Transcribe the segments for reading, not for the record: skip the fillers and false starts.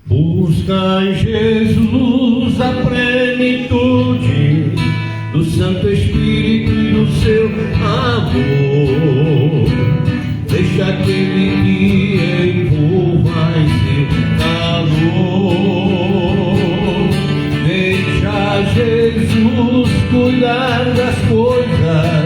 Busca em Jesus a plenitude do Santo Espírito e do seu amor. Deixa que Ele te envolva em seu calor. Deixa Jesus cuidar das coisas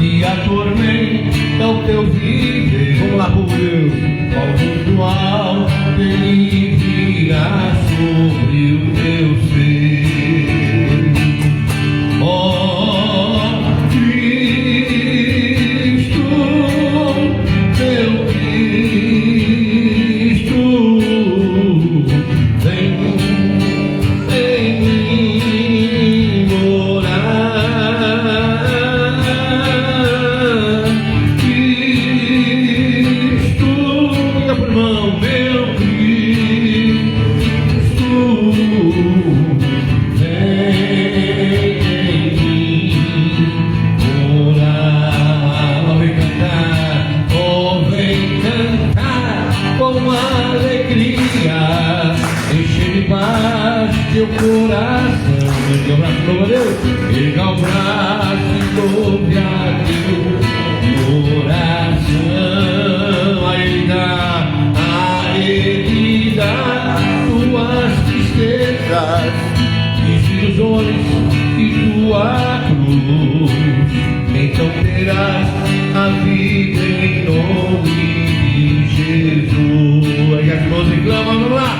que atormentam o teu viver. Vamos lá, por Deus. Ao mundo alto Ele virá sobre o teu ser. Oh Cristo, meu Cristo, vem em mim morar. Cristo, minha irmão, meu Cristo, teu coração, erga o braço, louva a Deus, erga o braço e louve a Deus, oração, a Ele dá tuas tristezas, desilusões e tua cruz, então terás a vida em nome de Jesus. Aí as mãos reclamam, vamos lá.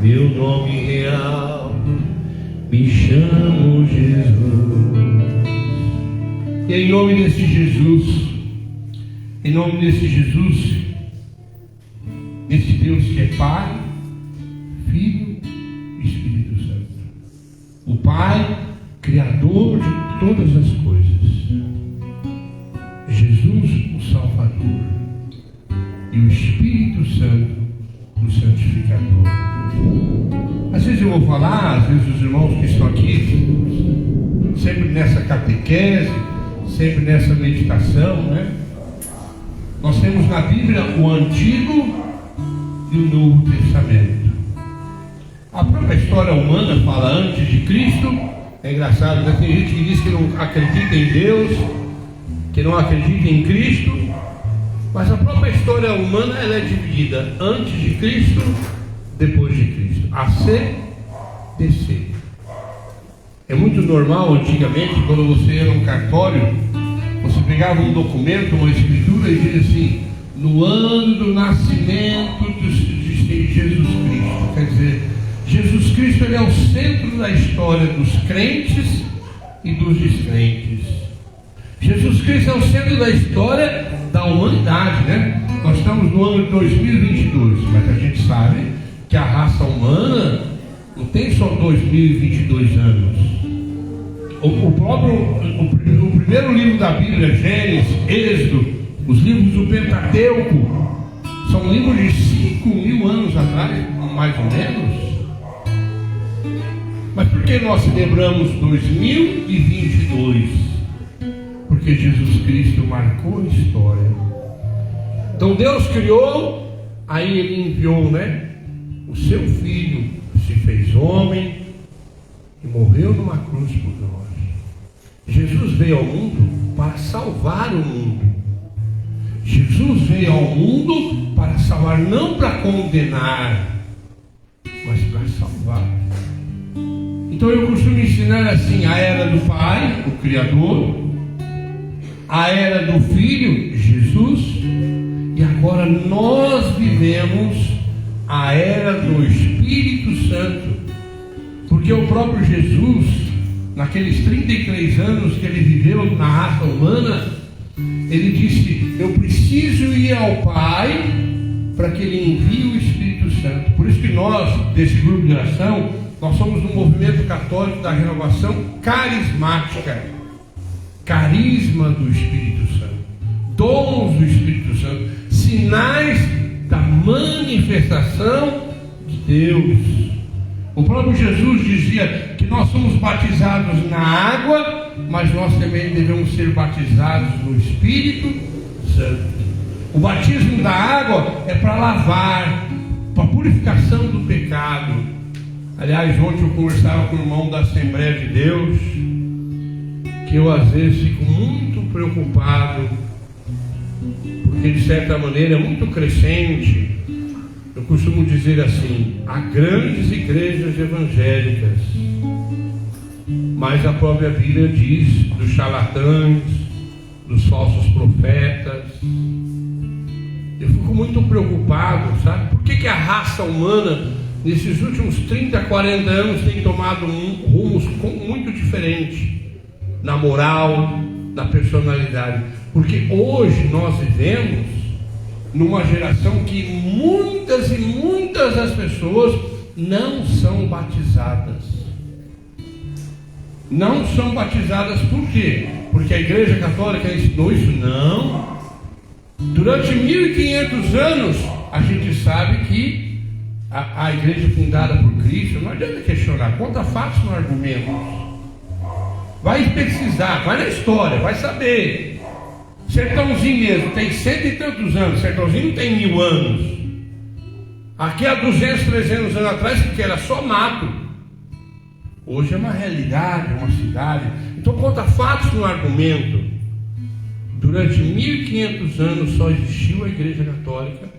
Meu nome real, me chamo Jesus. E em nome desse Jesus, desse Deus que é Pai, Filho e Espírito Santo, o Pai, Criador de todas as coisas, Jesus, o Salvador, e o Espírito Santo, o Santificador. Às vezes eu vou falar, às vezes os irmãos que estão aqui, sempre nessa catequese, sempre nessa meditação, né? Nós temos na Bíblia o Antigo e o Novo Testamento. A própria história humana fala antes de Cristo. É engraçado, né? Tem gente que diz que não acredita em Deus, que não acredita em Cristo, mas a própria história humana ela é dividida antes de Cristo depois de Cristo. AC, DC. É muito normal, antigamente, quando você ia num cartório, você pegava um documento, uma escritura e dizia assim: no ano do nascimento de Jesus Cristo. Quer dizer, Jesus Cristo, ele é o centro da história dos crentes e dos descrentes. Jesus Cristo é o centro da história da humanidade, né? Nós estamos no ano de 2022, mas a gente sabe que a raça humana não tem só 2022 anos. O primeiro livro da Bíblia, Gênesis, Êxodo, os livros do Pentateuco, são livros de 5.000 anos atrás, mais ou menos. Mas por que nós celebramos 2022? Porque Jesus Cristo marcou a história. Então Deus criou, aí Ele enviou, o seu Filho, se fez homem e morreu numa cruz por nós. Jesus veio ao mundo para salvar o mundo. Jesus veio ao mundo para salvar, não para condenar, mas para salvar. Então eu costumo ensinar assim: a era do Pai, o Criador, a era do Filho, Jesus, e agora nós vivemos a era do Espírito Santo, porque o próprio Jesus, naqueles 33 anos que ele viveu na raça humana, ele disse: eu preciso ir ao Pai para que ele envie o Espírito Santo. Por isso que nós, desse grupo de oração, nós somos um movimento católico da renovação carismática. Carisma do Espírito Santo, dons do Espírito Santo, sinais da manifestação de Deus. O próprio Jesus dizia que nós somos batizados na água, mas nós também devemos ser batizados no Espírito Santo. O batismo da água é para lavar, para purificação do pecado. Aliás, ontem eu conversava com o irmão da Assembleia de Deus, que eu às vezes fico muito preocupado, porque de certa maneira é muito crescente. Eu costumo dizer assim: há grandes igrejas evangélicas, mas a própria Bíblia diz dos charlatães, dos falsos profetas. Eu fico muito preocupado, sabe? Por que a raça humana, nesses últimos 30, 40 anos, tem tomado rumos muito diferentes na moral, na personalidade? Porque hoje nós vivemos numa geração que muitas e muitas das pessoas não são batizadas. Não são batizadas por quê? Porque a Igreja Católica ensinou isso? Não. Durante 1500 anos a gente sabe que a igreja fundada por Cristo, não adianta questionar, conta fatos no argumento. Vai pesquisar, vai na história, vai saber. Sertãozinho mesmo, tem 100 e tantos anos. Sertãozinho não tem 1000 anos. Aqui há 200, 300 anos atrás, que era só mato. Hoje é uma realidade, é uma cidade. Então conta fatos no argumento. Durante 1500 anos só existiu a Igreja Católica,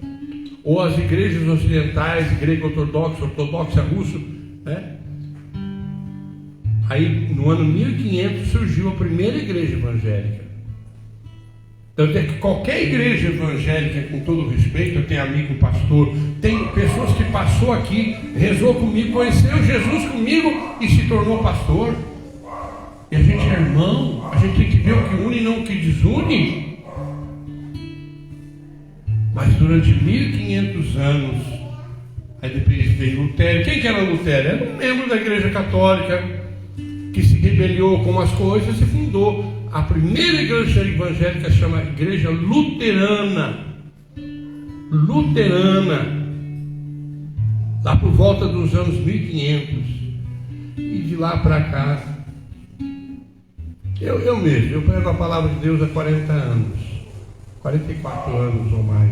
ou as igrejas ocidentais, grego-ortodoxa, ortodoxa, russo, Aí no ano 1500 surgiu a primeira igreja evangélica. Tanto é que qualquer igreja evangélica, com todo respeito, eu tenho amigo pastor, tem pessoas que passou aqui, rezou comigo, conheceu Jesus comigo e se tornou pastor. E a gente é irmão, a gente tem que ver o que une e não o que desune. Mas durante 1500 anos, aí depois veio Lutero. Quem que era Lutero? Era um membro da Igreja Católica que se rebeliou com as coisas e fundou a primeira igreja evangélica, chama Igreja Luterana. Luterana, lá por volta dos anos 1500. E de lá para cá, eu mesmo, eu prego a palavra de Deus há 40 anos, 44 anos ou mais.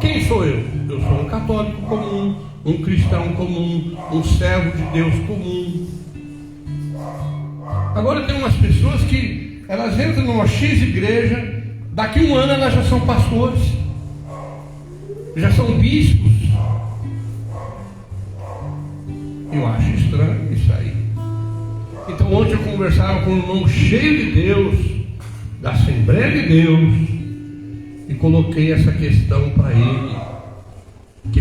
Quem sou eu? Eu sou um católico comum, um cristão comum, um servo de Deus comum. Agora tem umas pessoas que elas entram numa X igreja, daqui um ano elas já são pastores, já são bispos, Eu acho estranho isso aí. Então ontem eu conversava com um irmão cheio de Deus, da Assembleia de Deus, e coloquei essa questão para ele.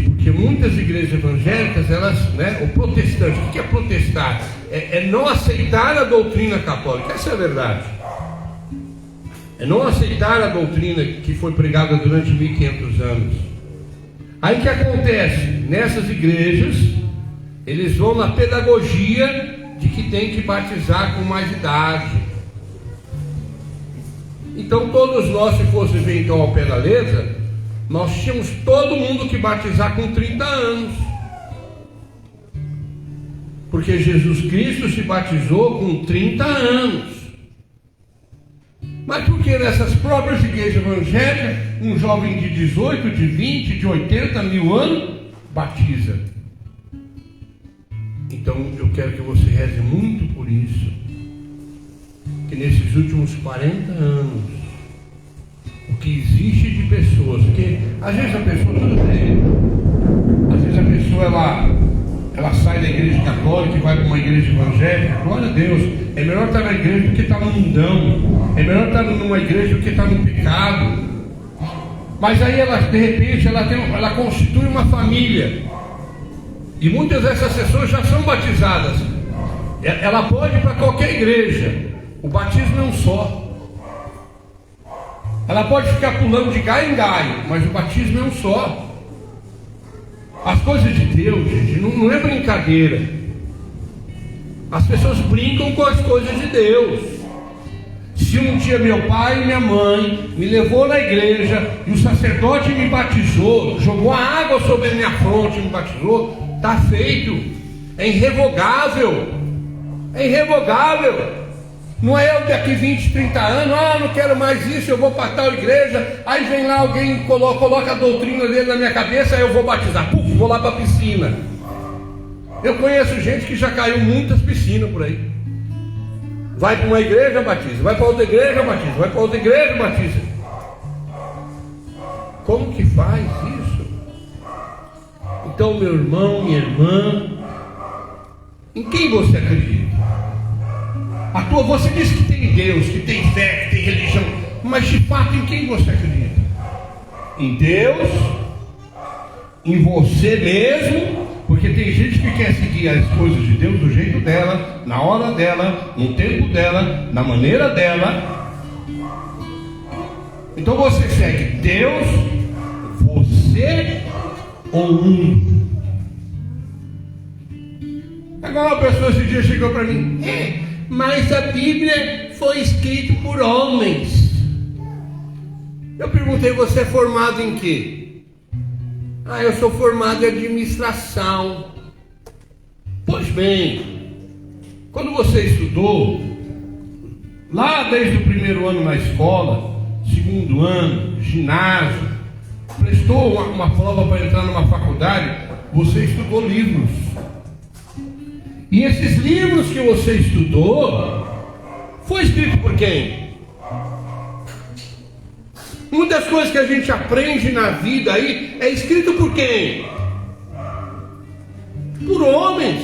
Porque muitas igrejas evangélicas, elas, o protestante, o que é protestar? É não aceitar a doutrina católica, essa é a verdade. É não aceitar a doutrina que foi pregada durante 1500 anos. Aí o que acontece? Nessas igrejas, eles vão na pedagogia de que tem que batizar com mais idade. Então todos nós, se fosse ver então ao pé da letra, nós tínhamos todo mundo que batizar com 30 anos. Porque Jesus Cristo se batizou com 30 anos. Mas por que nessas próprias igrejas evangélicas, um jovem de 18, de 20, de 80 mil anos, batiza? Então eu quero que você reze muito por isso. Que nesses últimos 40 anos, o que existe de pessoas, porque às vezes a pessoa, tudo bem, às vezes a pessoa ela sai da igreja católica e vai para uma igreja evangélica, glória a Deus, é melhor estar na igreja do que estar no mundão, é melhor estar numa igreja do que estar no pecado. Mas aí ela, de repente, ela constitui uma família, e muitas dessas pessoas já são batizadas. Ela pode ir para qualquer igreja, o batismo é um só. Ela pode ficar pulando de galho em galho, mas o batismo é um só. As coisas de Deus, gente, não é brincadeira. As pessoas brincam com as coisas de Deus. Se um dia meu pai e minha mãe me levou na igreja e o sacerdote me batizou, jogou a água sobre a minha fronte e me batizou, está feito. É irrevogável. É irrevogável. Não é eu daqui 20, 30 anos, não quero mais isso, eu vou para tal igreja, aí vem lá alguém, coloca a doutrina dele na minha cabeça, aí eu vou batizar, vou lá para a piscina. Eu conheço gente que já caiu muitas piscinas por aí. Vai para uma igreja, batiza, vai para outra igreja, batiza, vai para outra igreja, batiza. Como que faz isso? Então, meu irmão, minha irmã, em quem você acredita? Você diz que tem Deus, que tem fé, que tem religião, mas de fato em quem você acredita? Em Deus? Em você mesmo? Porque tem gente que quer seguir as coisas de Deus do jeito dela, na hora dela, no tempo dela, na maneira dela. Então você segue Deus, você ou o mundo? Agora uma pessoa esse dia chegou para mim, mas a Bíblia foi escrita por homens. Eu perguntei, você é formado em quê? Eu sou formado em administração. Pois bem, quando você estudou, lá desde o primeiro ano na escola, segundo ano, ginásio, prestou uma prova para entrar numa faculdade, você estudou livros. E esses livros que você estudou, foi escrito por quem? Muitas coisas que a gente aprende na vida aí, é escrito por quem? Por homens.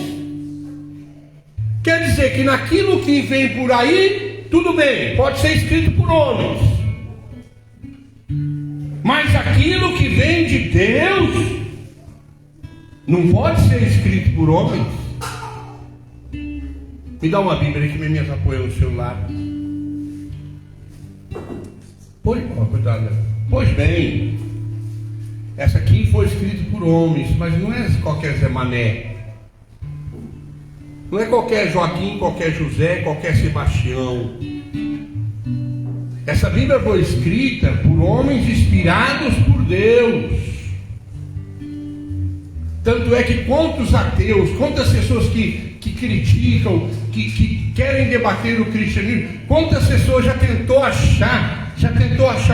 Quer dizer que naquilo que vem por aí, tudo bem, pode ser escrito por homens. Mas aquilo que vem de Deus, não pode ser escrito por homens. Me dá uma Bíblia que me apoia no celular. Cuidado. Pois bem, essa aqui foi escrita por homens, mas não é qualquer Zé Mané. Não é qualquer Joaquim, qualquer José, qualquer Sebastião. Essa Bíblia foi escrita por homens inspirados por Deus. Tanto é que quantos ateus, quantas pessoas que criticam, que querem debater o cristianismo, quantas pessoas já tentou achar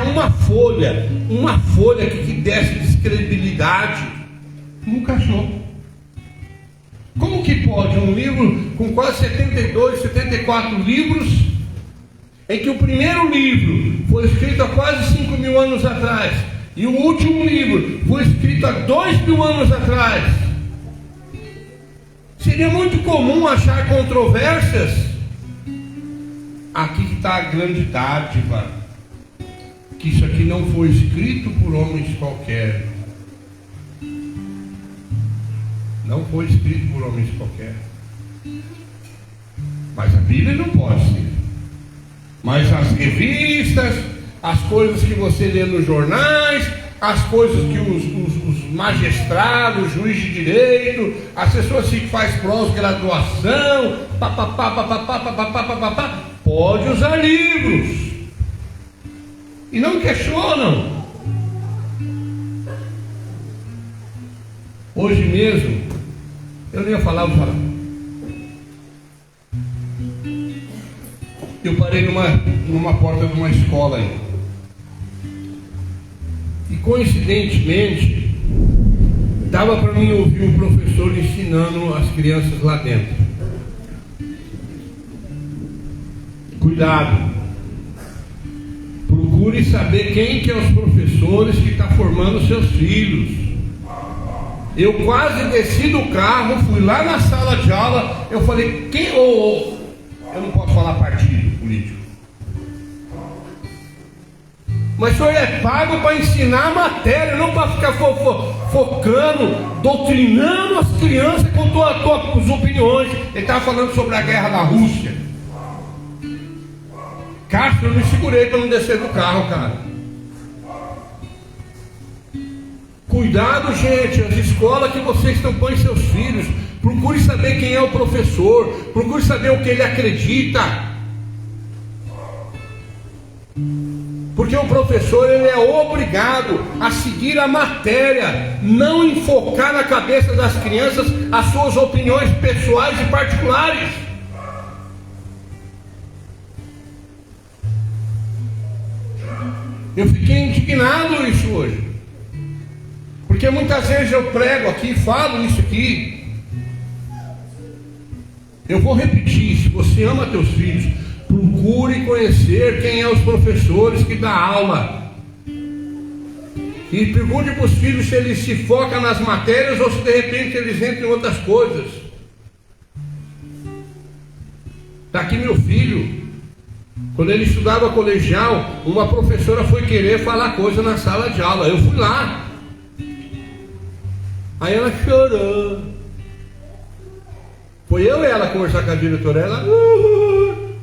uma folha que desse descredibilidade, nunca achou. Como que pode um livro com quase 72, 74 livros, em que o primeiro livro foi escrito há quase 5.000 anos atrás, e o último livro foi escrito há 2.000 anos atrás, Seria muito comum achar controvérsias. Aqui que está a grande dádiva, que isso aqui não foi escrito por homens qualquer. Não foi escrito por homens qualquer. Mas a Bíblia não pode ser. Mas as revistas, as coisas que você lê nos jornais, as coisas que os magistrados, juiz de direito, as pessoas que fazem pós-graduação, pode usar livros. E não questionam. Hoje mesmo, eu nem ia falar, vou falar. Eu parei numa porta de uma escola aí. E coincidentemente, dava para mim ouvir o professor ensinando as crianças lá dentro. Cuidado. Procure saber quem que é os professores que estão formando seus filhos. Eu quase desci do carro, fui lá na sala de aula, eu falei, eu não posso falar partido político. Mas o senhor é pago para ensinar a matéria, não para ficar focando, doutrinando as crianças com suas opiniões. Ele estava falando sobre a guerra da Rússia. Castro, eu me segurei para não descer do carro, cara. Cuidado, gente, as escolas que vocês estão põem seus filhos. Procure saber quem é o professor. Procure saber o que ele acredita. Porque o professor, ele é obrigado a seguir a matéria, não enfocar na cabeça das crianças as suas opiniões pessoais e particulares. Eu fiquei indignado isso hoje. Porque muitas vezes eu prego aqui, falo isso aqui. Eu vou repetir, se você ama teus filhos, procure conhecer quem é os professores que dão aula. E pergunte para os filhos se eles se focam nas matérias ou se de repente eles entram em outras coisas. Está aqui meu filho. Quando ele estudava colegial, uma professora foi querer falar coisa na sala de aula. Eu fui lá. Aí ela chorou. Foi eu e ela conversar com a diretora. Ela,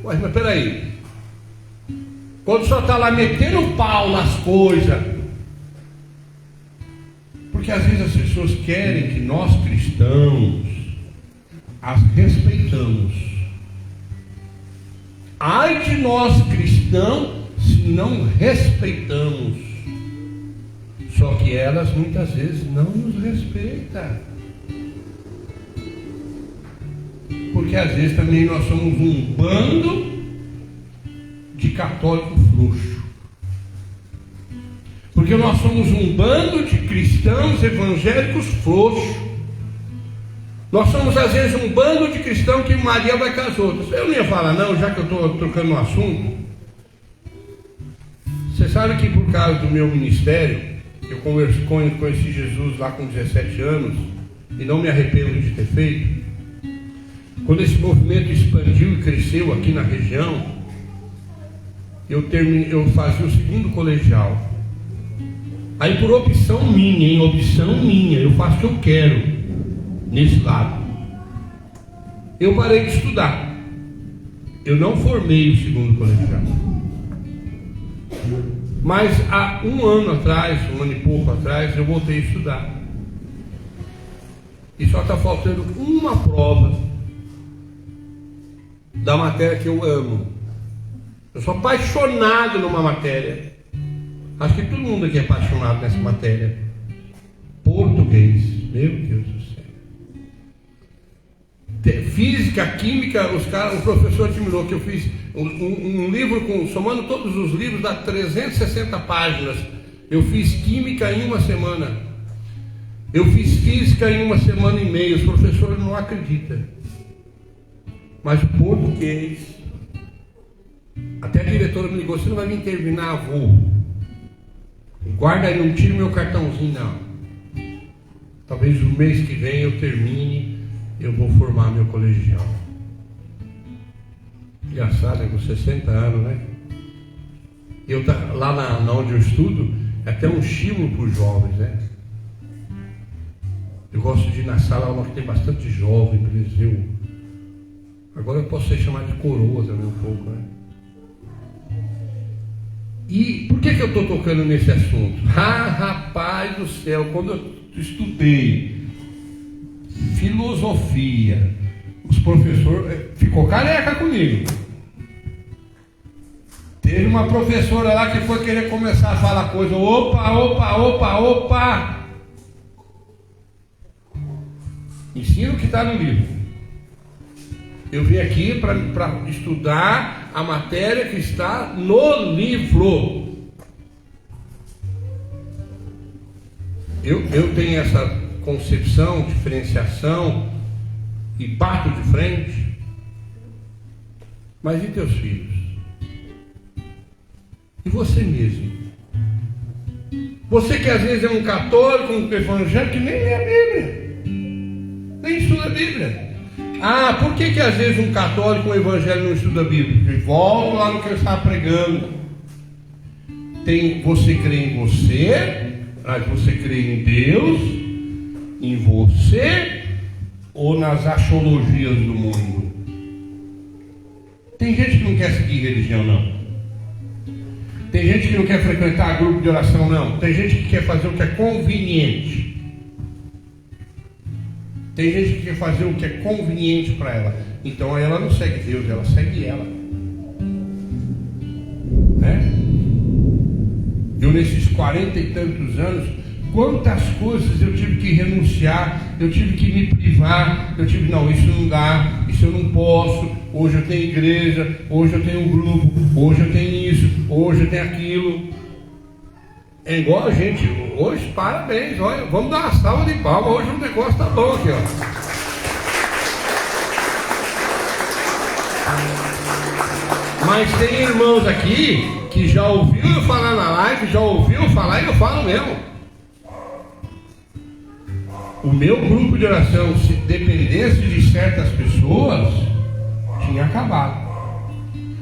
mas peraí. Quando só está lá metendo o pau nas coisas. Porque às vezes as pessoas querem que nós cristãos as respeitamos. Ai de nós cristãos se não respeitamos. Só que elas muitas vezes não nos respeitam. Porque às vezes também nós somos um bando de católico frouxo. Porque nós somos um bando de cristãos evangélicos frouxos. Nós somos às vezes um bando de cristãos que Maria vai com as outras. Eu não ia falar não, já que eu estou trocando um assunto. Você sabe que por causa do meu ministério, eu conheci Jesus lá com 17 anos e não me arrependo de ter feito. Quando esse movimento expandiu e cresceu aqui na região, eu fazia o segundo colegial. Aí por opção minha, eu faço o que eu quero nesse lado. Eu parei de estudar. Eu não formei o segundo colegial. Mas há um ano e pouco atrás, eu voltei a estudar. E só está faltando uma prova da matéria que eu amo. Eu sou apaixonado numa matéria. Acho que todo mundo aqui é apaixonado nessa matéria. Português. Meu Deus do céu. Física, química, o professor admirou que eu fiz um livro, somando todos os livros, dá 360 páginas. Eu fiz química em uma semana. Eu fiz física em uma semana e meia. Os professores não acreditam. Mas o português, até a diretora me ligou, você não vai vir terminar, vou. Guarda aí, não tira o meu cartãozinho não. Talvez no mês que vem eu termine eu vou formar meu colegial. Engraçado, com 60 anos, né? Eu lá na onde eu estudo, é até um estímulo para os jovens, né? Eu gosto de ir na sala que tem bastante jovem, para eles verem. Agora eu posso ser chamado de coroa também um pouco, né? E por que eu estou tocando nesse assunto? Ah, rapaz do céu, quando eu estudei filosofia, os professores ficou careca comigo. Teve uma professora lá que foi querer começar a falar coisa. Opa! Ensina o que está no livro. Eu vim aqui para estudar a matéria que está no livro. Eu tenho essa concepção, diferenciação e bato de frente. Mas e teus filhos? E você mesmo? Você que às vezes é um católico, um evangélico que nem lê a Bíblia, nem estuda a Bíblia. Ah, por que às vezes um católico, um evangélico não estuda a Bíblia? Porque volta lá no que eu estava pregando. Você crê em você, mas você crê em Deus, em você ou nas axiologias do mundo? Tem gente que não quer seguir religião, não. Tem gente que não quer frequentar grupo de oração, não. Tem gente que quer fazer o que é conveniente. Tem gente que quer fazer o que é conveniente para ela. Então aí ela não segue Deus, ela segue ela. Né? Eu nesses 40 e tantos anos, quantas coisas eu tive que renunciar, eu tive que me privar, não, isso não dá, isso eu não posso, hoje eu tenho igreja, hoje eu tenho um grupo, hoje eu tenho isso, hoje eu tenho aquilo. É igual a gente, hoje, parabéns, olha, vamos dar uma salva de palmas, hoje o negócio tá bom aqui, ó. Mas tem irmãos aqui que já ouviu eu falar na live, já ouviu falar e eu falo mesmo. O meu grupo de oração, se dependesse de certas pessoas, tinha acabado.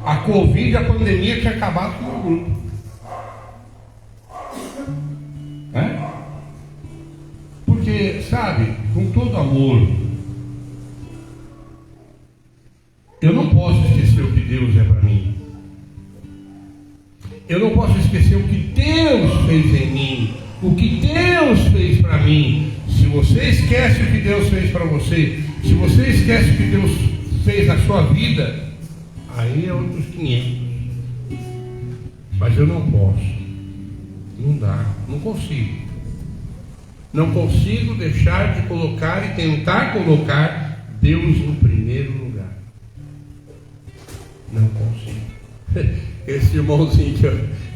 A Covid, a pandemia tinha acabado com o meu grupo. Porque, sabe, com todo amor, eu não posso esquecer o que Deus é para mim. Eu não posso esquecer o que Deus fez em mim, o que Deus fez para mim. Se você esquece o que Deus fez para você, se você esquece o que Deus fez na sua vida, aí é outros 500. Mas eu não posso, não dá, não consigo. Não consigo deixar de colocar e tentar colocar Deus no primeiro lugar. Não consigo. Esse irmãozinho,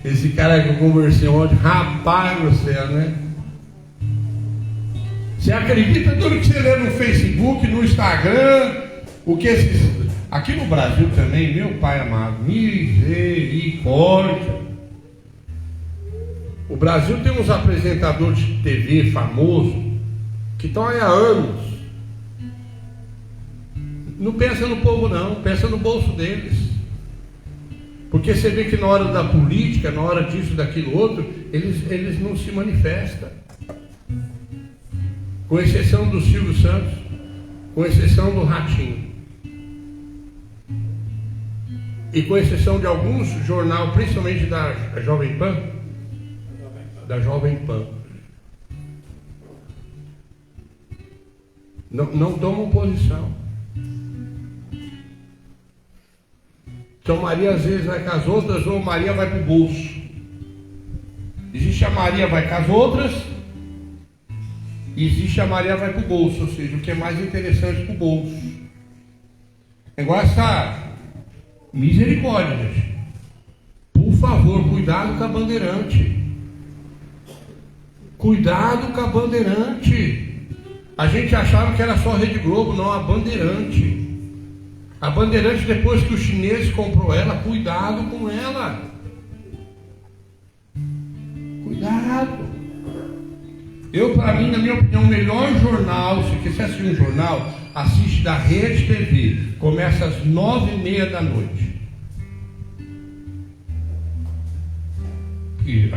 esse cara que eu conversei ontem, rapaz do céu, né? Você acredita em tudo que você lê no Facebook, no Instagram, o que esses... Aqui no Brasil também, meu pai amado, misericórdia. O Brasil tem uns apresentadores de TV famosos que estão aí há anos. Não pensa no povo não, pensa no bolso deles. Porque você vê que na hora da política, na hora disso, daquilo outro, eles não se manifestam. Com exceção do Silvio Santos, com exceção do Ratinho. E com exceção de alguns jornais, principalmente da Jovem Pan, não tomam posição. Então Maria às vezes vai com as outras, ou Maria vai para o bolso. Existe a Maria vai com as outras, e existe a Maria vai para o bolso, ou seja, o que é mais interessante para o bolso. É igual essa misericórdia, gente. Por favor, cuidado com a bandeirante. Cuidado com a bandeirante. A gente achava que era só a Rede Globo, não, a bandeirante. A bandeirante, depois que o chinês comprou ela, cuidado com ela. Cuidado. Para mim, na minha opinião, o melhor jornal, se você assiste um jornal, assiste da Rede TV, começa às 9h30 da noite. E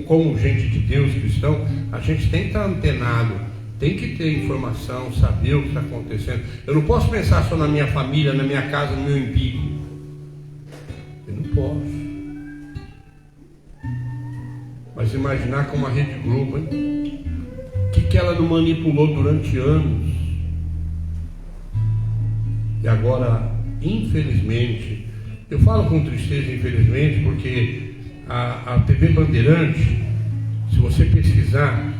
como gente de Deus, cristão, a gente tem que estar antenado, tem que ter informação, saber o que está acontecendo. Eu não posso pensar só na minha família, na minha casa, no meu umbigo. Eu não posso. Mas imaginar como a Rede Globo, hein? Que ela não manipulou durante anos. E agora, infelizmente, eu falo com tristeza, infelizmente, porque a TV Bandeirante, se você pesquisar,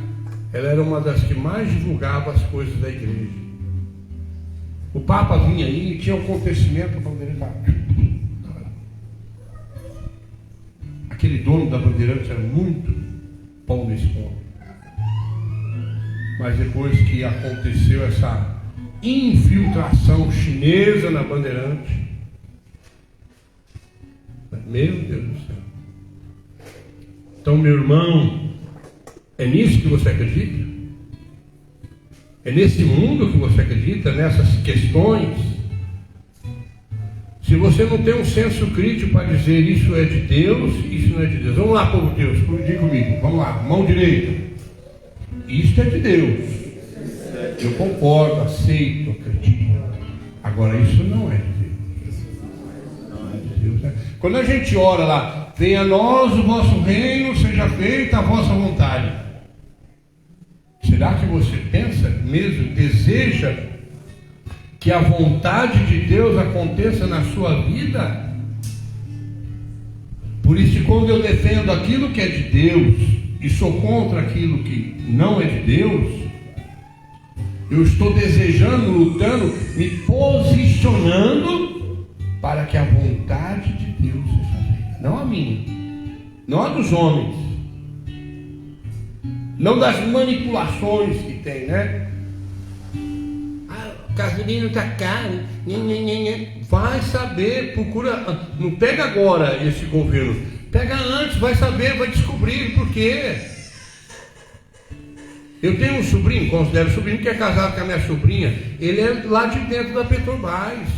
ela era uma das que mais divulgava as coisas da igreja. O Papa vinha aí e tinha um acontecimento, a Bandeirante. Aquele dono da Bandeirante era muito pão nesse ponto. Mas depois que aconteceu essa infiltração chinesa na Bandeirante, meu Deus do céu. Então, meu irmão, é nisso que você acredita? É nesse mundo que você acredita, nessas questões? Se você não tem um senso crítico para dizer isso é de Deus, isso não é de Deus. Vamos lá, povo de Deus, diga comigo, vamos lá, mão direita. Isto é de Deus. Eu concordo, aceito, acredito. Agora, isso não é de Deus. Não é de Deus, né? Quando a gente ora lá, venha a nós o vosso reino, seja feita a vossa vontade. Será que você pensa mesmo, deseja que a vontade de Deus aconteça na sua vida? Por isso, quando eu defendo aquilo que é de Deus e sou contra aquilo que não é de Deus, eu estou desejando, lutando, me posicionando para que a vontade de Deus seja feita. Não a minha, não a dos homens, não das manipulações que tem, né? A gasolina está cara, vai saber, procura, não pega agora esse governo, pega antes, vai saber, vai descobrir por quê. Eu tenho um sobrinho, considero sobrinho, que é casado com a minha sobrinha, ele é lá de dentro da Petrobras.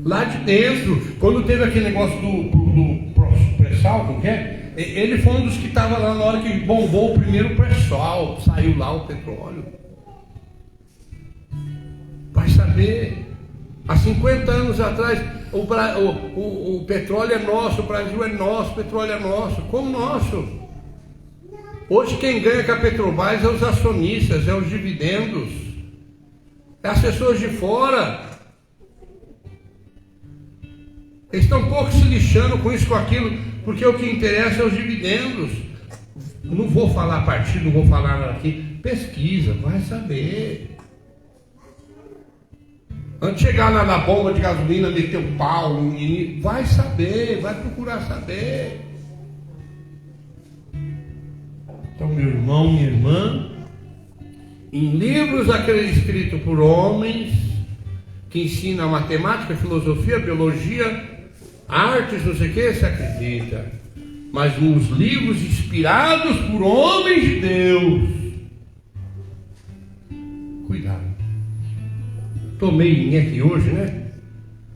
Lá de dentro, quando teve aquele negócio do pré-sal, como que é? Ele foi um dos que estava lá na hora que bombou o primeiro pré-sal, saiu lá o petróleo. Vai saber, há 50 anos atrás, o petróleo é nosso, o Brasil é nosso, o petróleo é nosso. Como nosso? Hoje quem ganha com a Petrobras é os acionistas, é os dividendos, é as pessoas de fora. Eles estão um pouco se lixando com isso, com aquilo, porque o que interessa é os dividendos. Não vou falar partido, não vou falar nada aqui. Pesquisa, vai saber. Antes de chegar na bomba de gasolina, meter o pau, vai saber, vai procurar saber. Então, meu irmão, minha irmã, em livros escritos por homens que ensinam matemática, filosofia, biologia, artes, não sei o que, se acredita. Mas nos livros inspirados por homens de Deus, cuidado. Tomei aqui hoje, né?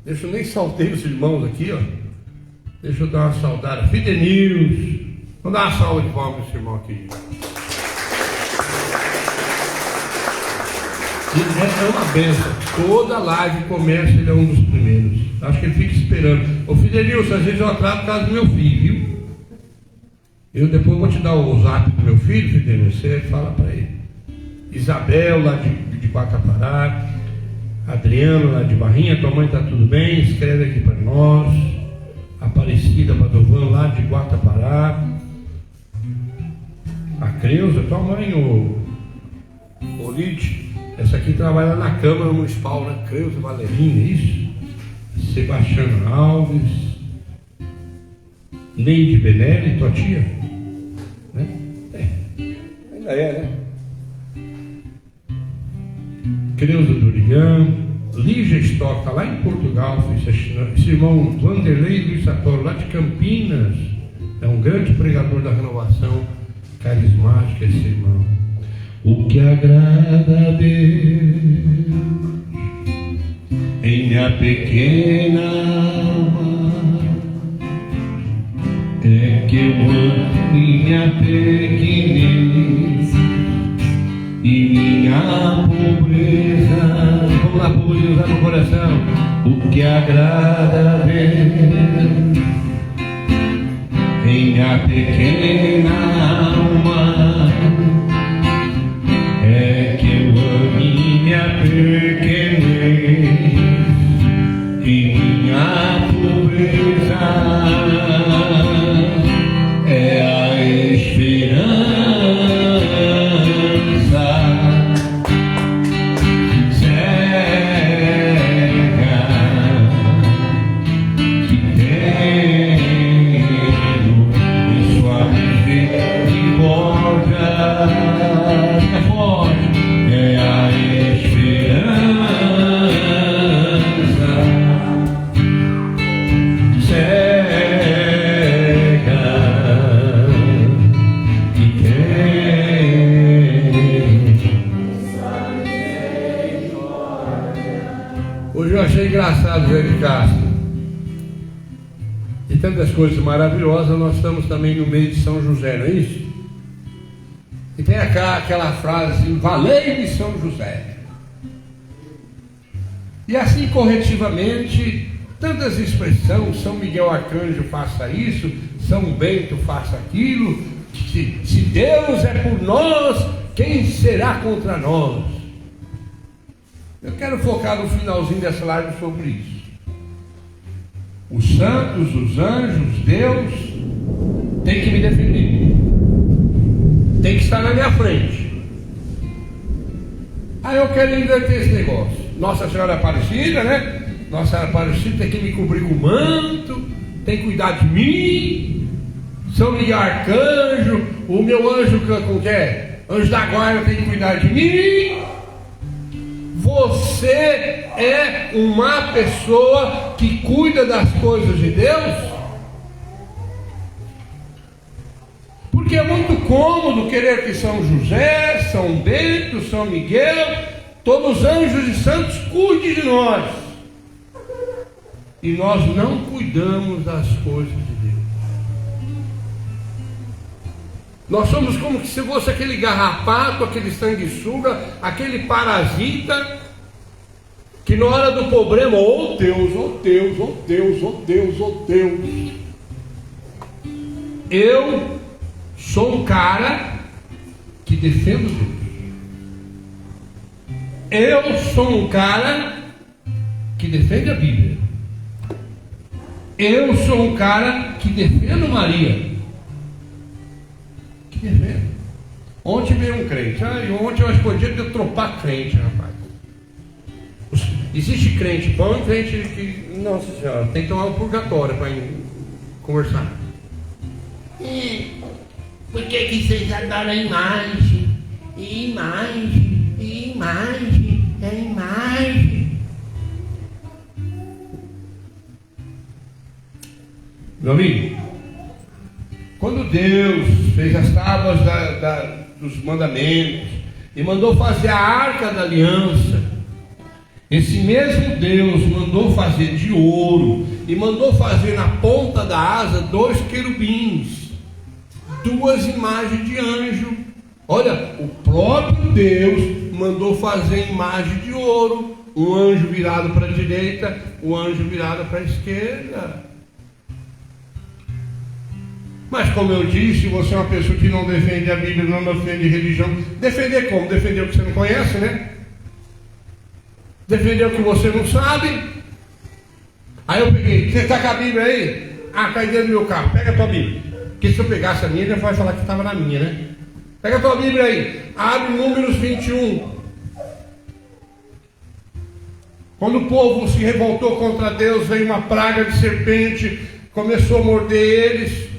Deixa eu nem saltei os irmãos aqui, ó. Deixa eu dar uma saudada. Fidenews. Vamos dar uma salva de palmas para esse irmão aqui. É uma benção. Toda live começa, ele é um dos primeiros. Acho que ele fica esperando. Ô Fidenews, às vezes eu atraso por causa do meu filho, viu? Eu depois vou te dar o zap do meu filho, Fidenews, você fala para ele. Isabel, lá de Guatapará. Adriano, lá de Barrinha, tua mãe está tudo bem? Escreve aqui para nós. Aparecida Padovan, lá de Guatapará. A Creuza, tua mãe, o Lide, essa aqui trabalha na Câmara Municipal, né? Creuza Valerinha, isso? Sebastião Alves, Neide Benelli, tua tia? Né? Ainda é, né? Creuza Durigan, Lígia Stock, está lá em Portugal, esse irmão Vanderlei Luiz Sartori, lá de Campinas, é um grande pregador da renovação carismática, esse irmão. o que agrada a Deus em minha pequena alma é que eu ame minha pequenez e minha pobreza. Vamos lá, povo de usar no coração. O que agrada a Deus em minha pequena alma é que eu ame minha pequenez e minha pobreza. É a esperança cega que tenho em sua misericórdia. É forte, é a esperança cega que tem. Hoje eu achei engraçado ver de Castro. E tantas coisas maravilhosas, nós estamos também no meio de São José, não é isso? E tem aquela frase, valei-me São José. E assim corretivamente, tantas expressões, São Miguel Arcanjo faça isso, São Bento faça aquilo, se Deus é por nós, quem será contra nós? Eu quero focar no finalzinho dessa live sobre isso. Os santos, os anjos, Deus tem que me defender, tem que estar na minha frente. Aí eu quero inverter esse negócio. Nossa Senhora Aparecida, né? Nossa Senhora Aparecida tem que me cobrir com o manto, tem que cuidar de mim. São Miguel Arcanjo, o meu anjo com que é? Anjo da guarda tem que cuidar de mim. Você é uma pessoa que cuida das coisas de Deus? Porque é muito cômodo querer que São José, São Bento, São Miguel, todos os anjos e santos cuidem de nós. E nós não cuidamos das coisas de Deus. Nós somos como se fosse aquele garrapato, aquele sanguessuga, aquele parasita, que na hora do problema, oh Deus, oh Deus, oh Deus, oh Deus, oh Deus. Eu sou um cara que defendo Deus. Eu sou um cara que defende a Bíblia. Eu sou um cara que defendo Maria. Que defendo. Ontem veio um crente. Ontem eu acho que podia ter tropar crente, rapaz. Existe crente bom e crente que, nossa senhora, tem que tomar um purgatório para conversar. Por que vocês adoram a imagem? Imagem, imagem, é imagem. Meu amigo, quando Deus fez as tábuas dos mandamentos e mandou fazer a arca da aliança, esse mesmo Deus mandou fazer de ouro e mandou fazer na ponta da asa 2 querubins, 2 imagens de anjo. Olha, o próprio Deus mandou fazer imagem de ouro, um anjo virado para a direita, um anjo virado para a esquerda. Mas como eu disse, você é uma pessoa que não defende a Bíblia, não defende religião. Defender como? Defender o que você não conhece, né? Defender o que você não sabe. Aí eu peguei, você está com a Bíblia aí? Cai dentro do meu carro, pega a tua Bíblia. Porque se eu pegasse a minha, ele vai falar que estava na minha, né? Pega a tua Bíblia aí, abre Números 21. Quando o povo se revoltou contra Deus, veio uma praga de serpente, começou a morder eles.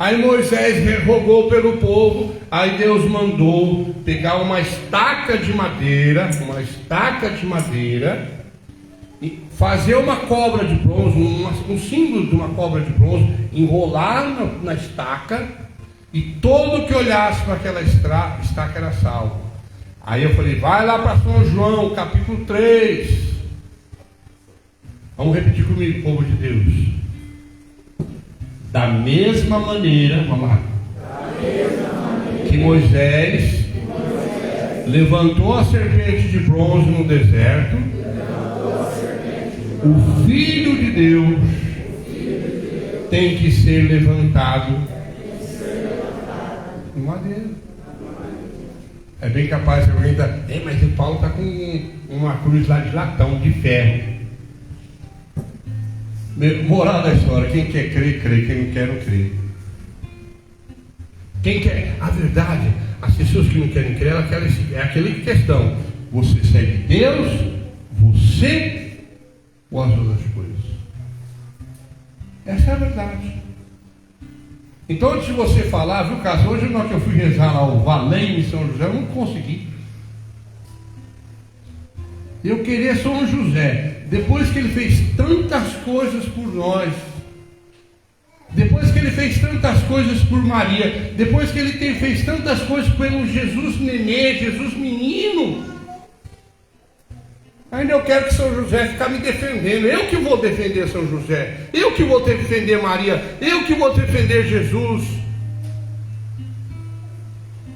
Aí Moisés rogou pelo povo, aí Deus mandou pegar uma estaca de madeira, e fazer uma cobra de bronze, um símbolo de uma cobra de bronze, enrolar na estaca, E todo que olhasse para aquela estaca era salvo. Aí eu falei, vai lá para São João, capítulo 3. Vamos repetir comigo, povo de Deus. Da mesma maneira, vamos lá, que Moisés levantou a serpente de bronze no deserto, o Filho de Deus tem que ser levantado em madeira. É bem capaz de alguém estar, mas o Paulo está com uma cruz lá de latão, de ferro. Moral da história, quem quer crer, crê, quem não quer, não crê. Quem quer, a verdade, as pessoas que não querem crer, elas querem, é aquela questão, você segue Deus, você ou as outras coisas. Essa é a verdade. Então, antes de você falar, viu, Cássio, hoje na hora que eu fui rezar lá o Valém em São José, eu não consegui. Eu queria São José, depois que ele fez tantas coisas por nós, depois que ele fez tantas coisas por Maria, depois que ele fez tantas coisas pelo Jesus nenê, Jesus menino, ainda eu quero que São José ficar me defendendo. Eu que vou defender São José, eu que vou defender Maria, eu que vou defender Jesus.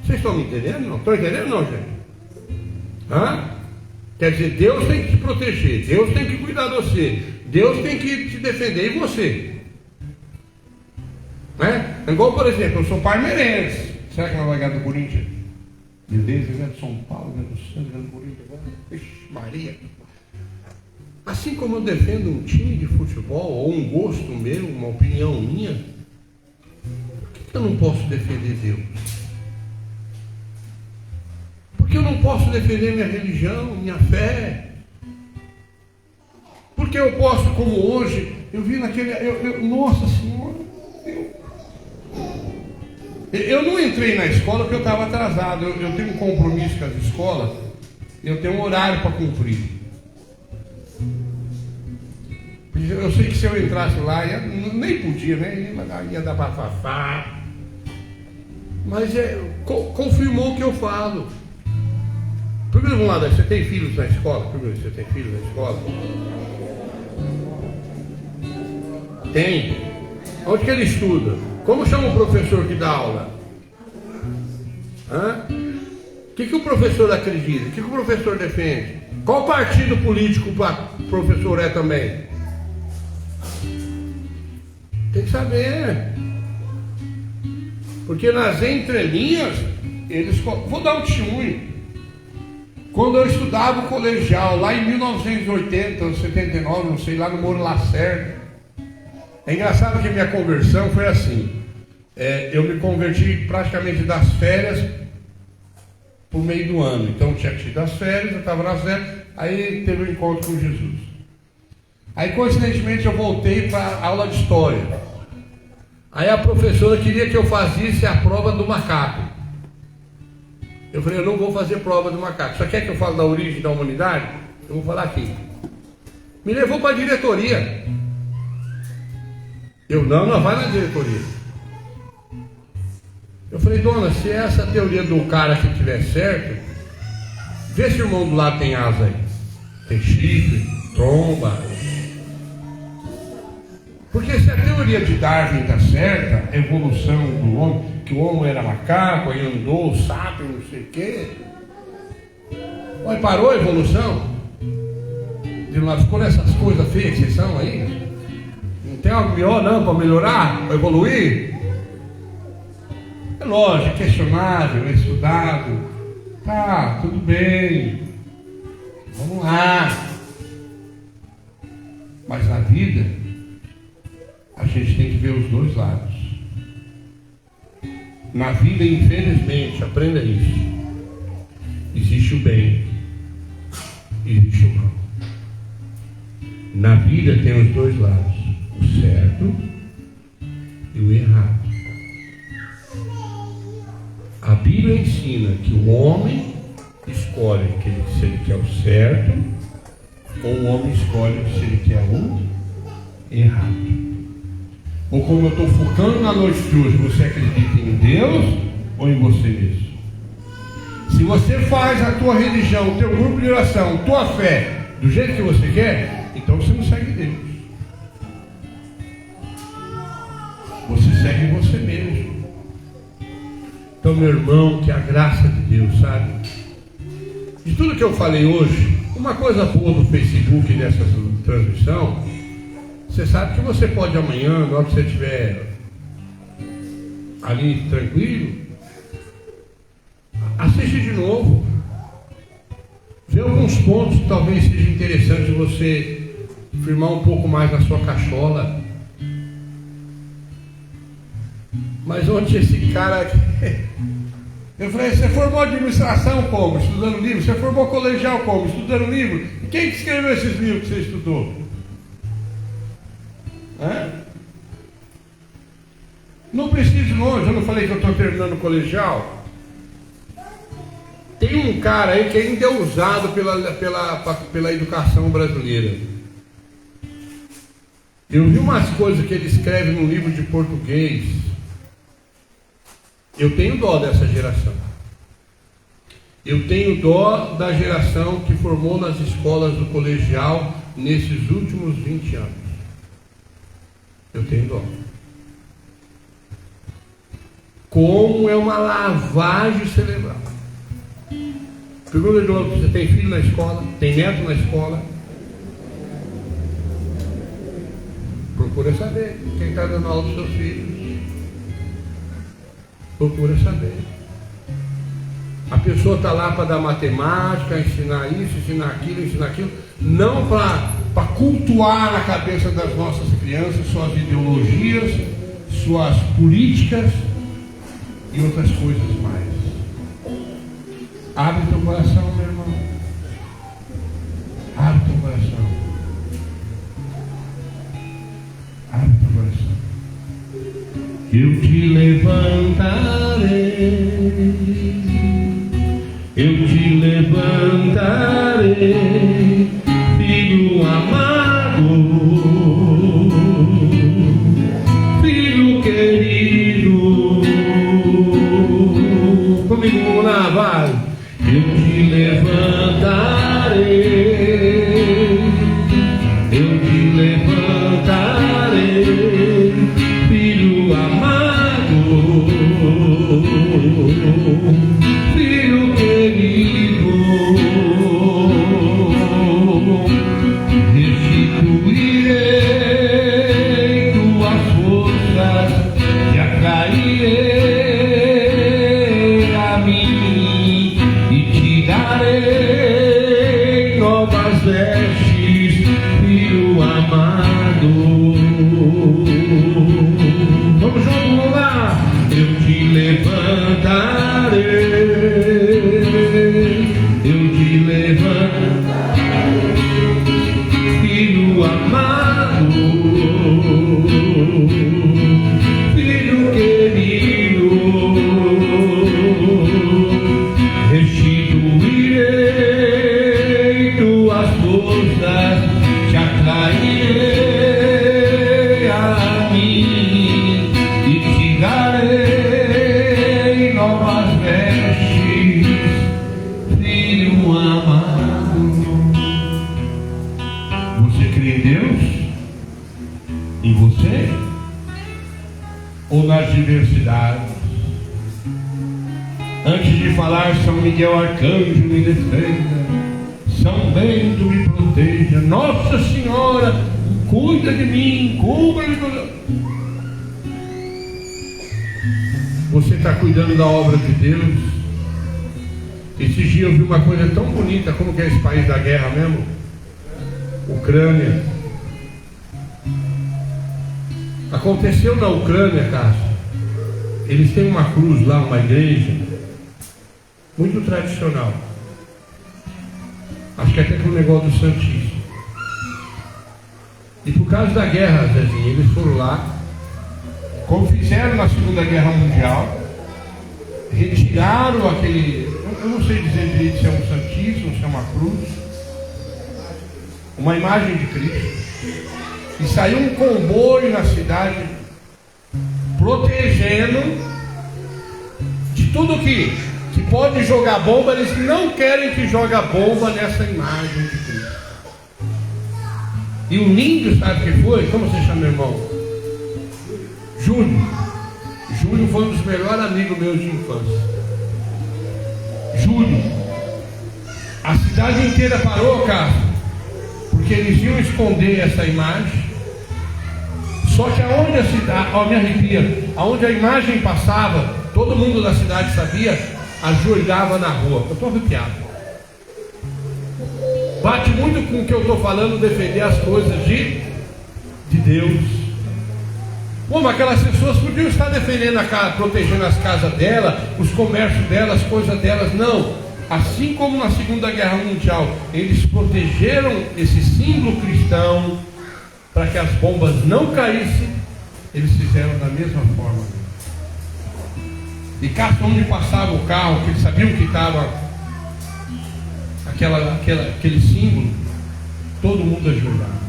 Vocês estão me entendendo? Não? Estão entendendo não, gente? Hã? Quer dizer, Deus tem que te proteger, Deus tem que cuidar de você, Deus tem que te defender, e você? Né? Igual, por exemplo, eu sou palmeirense. Será que não vai ganhar do Corinthians? Beleza, ganha do São Paulo, ganha do Santos, ganha do Corinthians. Ixi, Maria. Assim como eu defendo um time de futebol, ou um gosto meu, uma opinião minha, por que eu não posso defender Deus? Porque eu não posso defender minha religião, minha fé? Porque eu posso, como hoje, eu vi naquele. Nossa Senhora, eu não entrei na escola porque eu estava atrasado. Eu tenho um compromisso com as escolas, eu tenho um horário para cumprir. Eu sei que se eu entrasse lá, nem podia, né? Ia dar bafafá. Mas confirmou o que eu falo. Primeiro, vamos lá, você tem filhos na escola? Primeiro, você tem filhos na escola? Tem. Onde que ele estuda? Como chama o professor que dá aula? O que o professor acredita? O que o professor defende? Qual partido político o professor é também? Tem que saber. Porque nas entrelinhas, eles... Vou dar um testemunho. Quando eu estudava o colegial, lá em 1980 ou 79, não sei, lá no Moro Lacerda. É engraçado que a minha conversão foi assim. Eu me converti praticamente das férias por meio do ano. Então tinha tido as férias, eu estava nas férias, aí teve um encontro com Jesus. Aí coincidentemente eu voltei para a aula de história. Aí a professora queria que eu fizesse a prova do macaco. Eu falei, eu não vou fazer prova do macaco. Só quer que eu fale da origem da humanidade? Eu vou falar aqui. Me levou para a diretoria. Eu não, vai na diretoria. Eu falei, dona, se essa teoria do cara que tiver certo, vê se o irmão do lado tem asa aí. Tem chifre, tromba. Porque se a teoria de Darwin está certa, a evolução do homem, que o homem era macaco, aí andou, sapo, não sei o quê. Olha, parou a evolução? Ficou nessas coisas feias que vocês são aí? Não tem algo melhor não para melhorar, para evoluir? É lógico, é questionável, é estudado. Tá, tudo bem. Vamos lá. Mas na vida, a gente tem que ver os dois lados. Na vida, infelizmente, aprenda isso. Existe o bem, existe o mal. Na vida tem os dois lados, o certo e o errado. A Bíblia ensina que o homem escolhe se ele quer o certo, ou o homem escolhe se ele quer o errado. Ou como eu estou focando na noite de hoje, você acredita em Deus ou em você mesmo? Se você faz a tua religião, o teu grupo de oração, tua fé, do jeito que você quer, então você não segue Deus. Você segue você mesmo. Então, meu irmão, que a graça de Deus, sabe? De tudo que eu falei hoje, uma coisa boa do Facebook dessa transmissão, você sabe que você pode amanhã, na hora que você estiver ali tranquilo, assiste de novo. Vê alguns pontos que talvez seja interessante você firmar um pouco mais na sua cachola. Mas onde esse cara... Eu falei, você formou administração como? Estudando livro. Você formou colegial como? Estudando livro. E quem que escreveu esses livros que você estudou? Não preciso ir longe. Eu não falei que eu estou terminando o colegial? Tem um cara aí que ainda é usado pela educação brasileira. Eu vi umas coisas que ele escreve num livro de português. Eu tenho dó dessa geração. Eu tenho dó da geração que formou nas escolas do colegial nesses últimos 20 anos. Eu tenho dó. Como é uma lavagem cerebral. Pergunta de novo, você tem filho na escola? Tem neto na escola? Procura saber quem está dando aula dos seus filhos. Procura saber. A pessoa está lá para dar matemática, ensinar isso, ensinar aquilo, não para cultuar na cabeça das nossas crianças suas ideologias, suas políticas e outras coisas mais. Abre teu coração, meu irmão. Abre teu coração. Abre teu coração. Eu te levantarei, eu te levantarei, filho amado, filho querido. Comigo lá, vai. Eu te levantarei, eu te levantarei, filho amado, filho querido, restituirei tuas forças, te atrairei a mim e te darei novas vestes, filho amado. Vamos juntos, vamos lá. Eu te levantarei, eu te levantarei, filho amado, filho querido, restituirei tuas forças, te atrairei a mim e te darei novas vestes, filho amado. Você crê em Deus? Em você? Ou nas diversidades? Antes de falar, São Miguel Arcanjo me defenda, São Bento me proteja, Nossa Senhora cuida de mim, cubra-me. Você está cuidando da obra de Deus? Esses dias eu vi uma coisa tão bonita. Como que é esse país da guerra mesmo? Ucrânia. Aconteceu na Ucrânia, Cássio. Eles têm uma cruz lá, uma igreja muito tradicional. Acho que até com o negócio do Santíssimo. E por causa da guerra, Zezinho, eles foram lá, como fizeram na Segunda Guerra Mundial, retiraram aquele, eu não sei dizer direito se é um santíssimo, se é uma cruz, uma imagem de Cristo, e saiu um comboio na cidade protegendo de tudo que pode jogar bomba. Eles não querem que jogue bomba nessa imagem de Cristo. E o lindo, sabe o que foi? Como você chama, irmão? Júlio. Júlio foi um dos melhores amigos meus de infância. Júlio. A cidade inteira parou, cara, porque eles iam esconder essa imagem. Só que aonde a cidade, me arrepia, aonde a imagem passava, todo mundo da cidade sabia, ajoelhava na rua. Eu estou arrepiado. Bate muito com o que eu estou falando, defender as coisas de Deus. Pô, mas aquelas pessoas podiam estar defendendo a casa, protegendo as casas dela, os comércios delas, as coisas delas. Não. Assim como na Segunda Guerra Mundial, eles protegeram esse símbolo cristão para que as bombas não caíssem, eles fizeram da mesma forma. E cá onde passava o carro, que eles sabiam que estava aquele símbolo, todo mundo ajoelhava.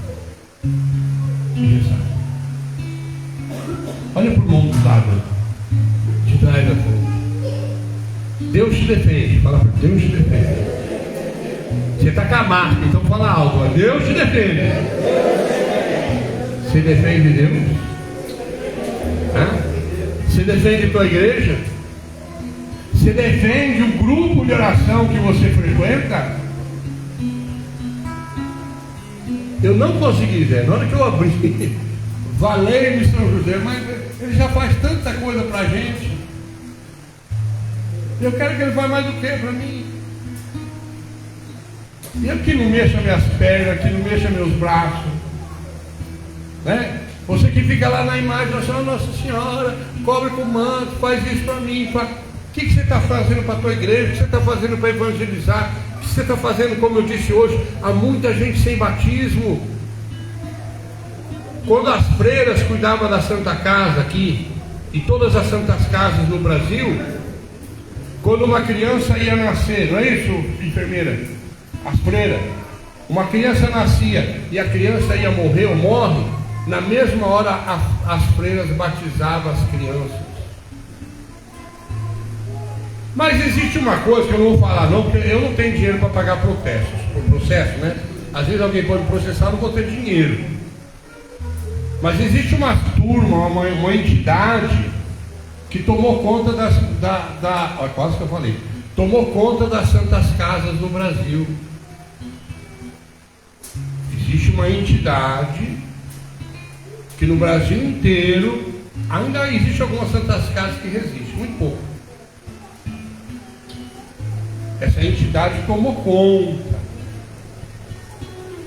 Olha para o irmão do lado, de trás da frente. Deus te defende. Fala para Deus te defende. Você está com a marca, então fala alto. Deus te defende. Você defende Deus? Você defende a tua igreja? Você defende o grupo de oração que você frequenta? Eu não consegui ver. Na hora que eu abri, Valei-me São José, mas ele já faz tanta coisa para a gente. Eu quero que ele faça mais do que para mim. Eu que não mexa minhas pernas, que não mexa meus braços, né? Você que fica lá na imagem, Nossa Senhora, cobre com o manto, faz isso para mim. O que você está fazendo para a tua igreja? O que você está fazendo para evangelizar? O que você está fazendo, como eu disse hoje, há muita gente sem batismo. Quando as freiras cuidavam da Santa Casa aqui, e todas as santas casas no Brasil, quando uma criança ia nascer, não é isso, enfermeira? As freiras, uma criança nascia e a criança ia morrer ou morre, na mesma hora as freiras batizavam as crianças. Mas existe uma coisa que eu não vou falar não, porque eu não tenho dinheiro para pagar processo, né? Às vezes alguém pode processar, eu não vou ter dinheiro. Mas existe uma turma, uma entidade que tomou conta quase que eu falei, tomou conta das santas casas do Brasil. Existe uma entidade que no Brasil inteiro ainda existe algumas santas casas que resistem, muito pouco. Essa entidade tomou conta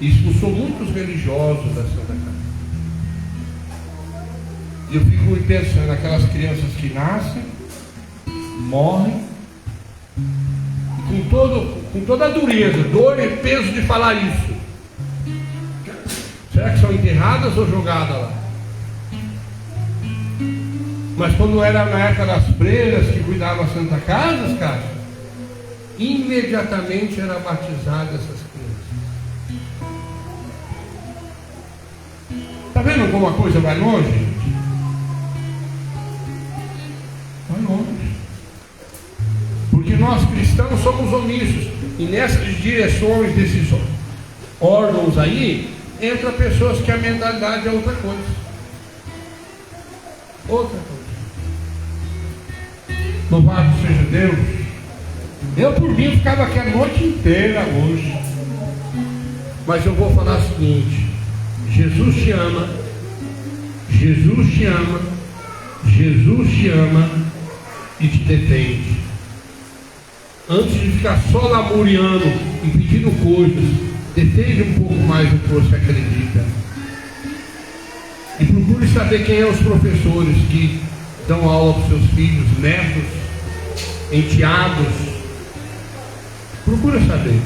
e expulsou muitos religiosos da Santa Casa. E eu fico pensando, aquelas crianças que nascem, morrem, com toda a dureza, dor e peso de falar isso. Será que são enterradas ou jogadas lá? Mas quando era na época das freiras que cuidavam a Santa Casa, cara, imediatamente era batizada essas crianças. Está vendo como a coisa vai longe, gente? Vai longe. Porque nós cristãos somos omissos. E nessas direções desses órgãos aí, entra pessoas que a mentalidade é outra coisa. Outra coisa. Louvado seja Deus. Eu por mim ficava aqui a noite inteira hoje. Mas eu vou falar o seguinte: Jesus te ama, Jesus te ama, Jesus te ama e te defende. Antes de ficar só lamuriando e pedindo coisas, defende um pouco mais o que você acredita. E procure saber quem são os professores que dão aula para os seus filhos, netos, enteados. Procura saber.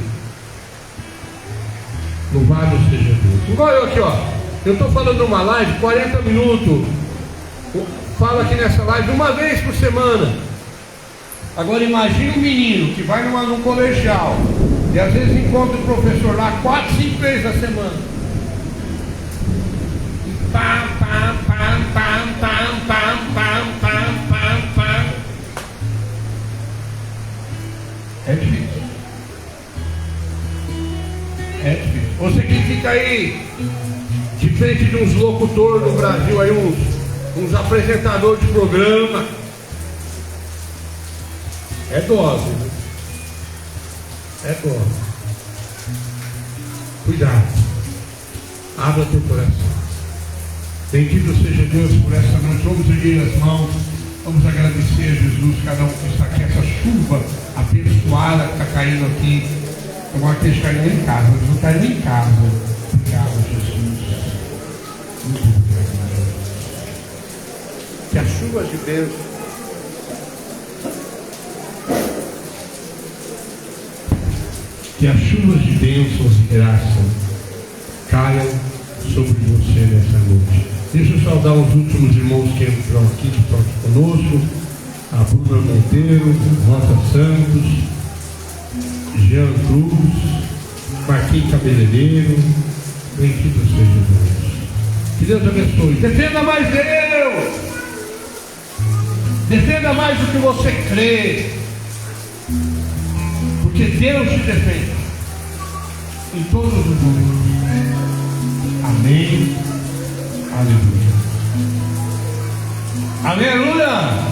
Louvado seja Deus. Igual eu aqui, ó. Eu estou falando uma live, 40 minutos. Falo aqui nessa live uma vez por semana. Agora imagine um menino que vai num colegial e às vezes encontra o professor lá 4, 5 vezes a semana. E pam, pam, pam, pam, pam, pam, É difícil. É difícil. Você que fica aí de frente de uns locutores no Brasil, aí uns apresentadores de programa, é dose, viu? É dose. Cuidado. Abra teu coração. Bendito seja Deus por essa noite. Vamos erguer as mãos. Vamos agradecer a Jesus, cada um que está aqui, essa chuva abençoada que está caindo aqui. Agora que eles caíram em casa, eles não caíram em casa. Obrigado, Jesus. Muito obrigado. Que as chuvas de bênção que as chuvas de bênçãos e graça caiam sobre você nessa noite. Deixa eu saudar os últimos irmãos que entram aqui, que estão aqui conosco. A Bruna Monteiro, Rosa Santos, Jean Cruz, Marquinhos Cabeleireiro. Bendito seja Deus. Que Deus abençoe. Defenda mais Deus. Defenda mais do que você crê. Porque Deus te defende em todos os momentos. Amém. Aleluia. Aleluia.